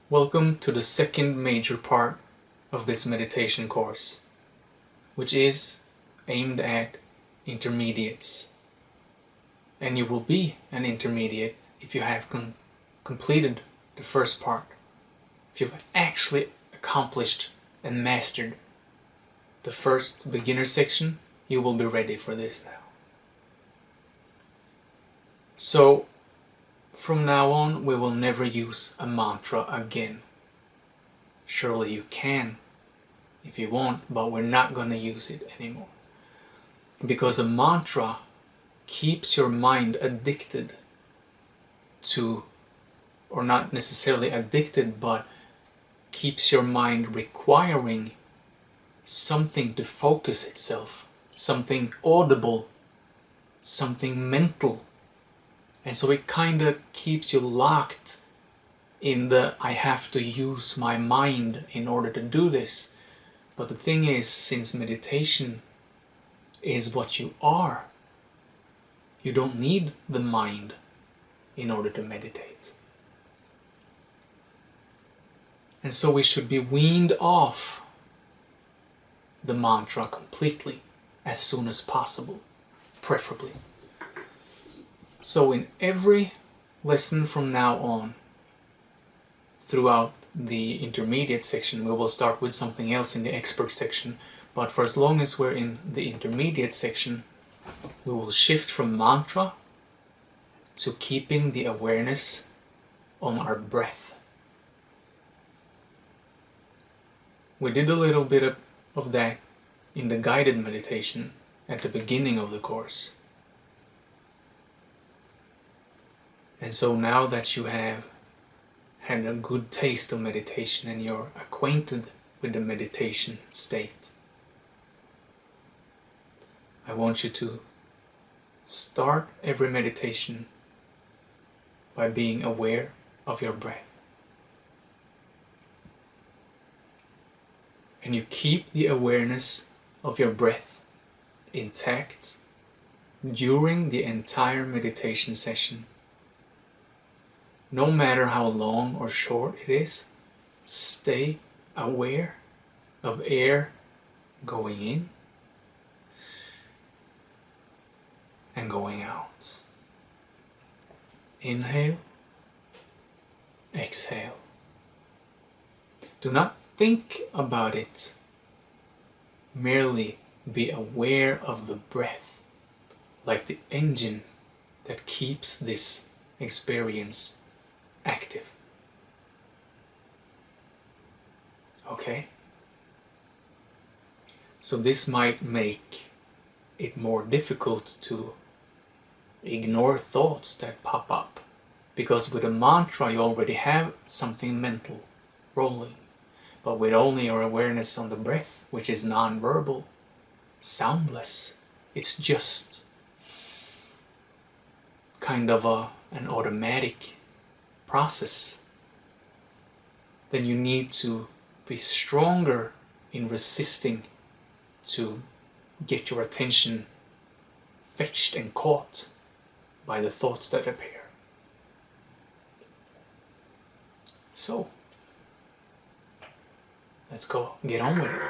Welcome to the second major part of this meditation course, which is aimed at intermediates. And you will be an intermediate if you have completed the first part. If you've actually accomplished and mastered the first beginner section, you will be ready for this now. So, from now on, we will never use a mantra again. Surely you can, if you want, but we're not going to use it anymore. Because a mantra keeps your mind addicted to, or not necessarily addicted, but keeps your mind requiring something to focus itself, something audible, something mental. And so it kind of keeps you locked in the I have to use my mind in order to do this. But the thing is, since meditation is what you are, you don't need the mind in order to meditate. And so we should be weaned off the mantra completely as soon as possible, preferably. So in every lesson from now on, throughout the intermediate section, we will start with something else in the expert section, but for as long as we're in the intermediate section, we will shift from mantra to keeping the awareness on our breath. We did a little bit of that in the guided meditation at the beginning of the course. And so now that you have had a good taste of meditation and you're acquainted with the meditation state, I want you to start every meditation by being aware of your breath. And you keep the awareness of your breath intact during the entire meditation session. No matter how long or short it is, stay aware of air going in and going out. Inhale, exhale. Do not think about it. Merely be aware of the breath, like the engine that keeps this experience active. Okay? So this might make it more difficult to ignore thoughts that pop up, because with a mantra you already have something mental rolling. But with only your awareness on the breath, which is non-verbal, soundless, it's just kind of an automatic process, then you need to be stronger in resisting to get your attention fetched and caught by the thoughts that appear. So, let's go, get on with it.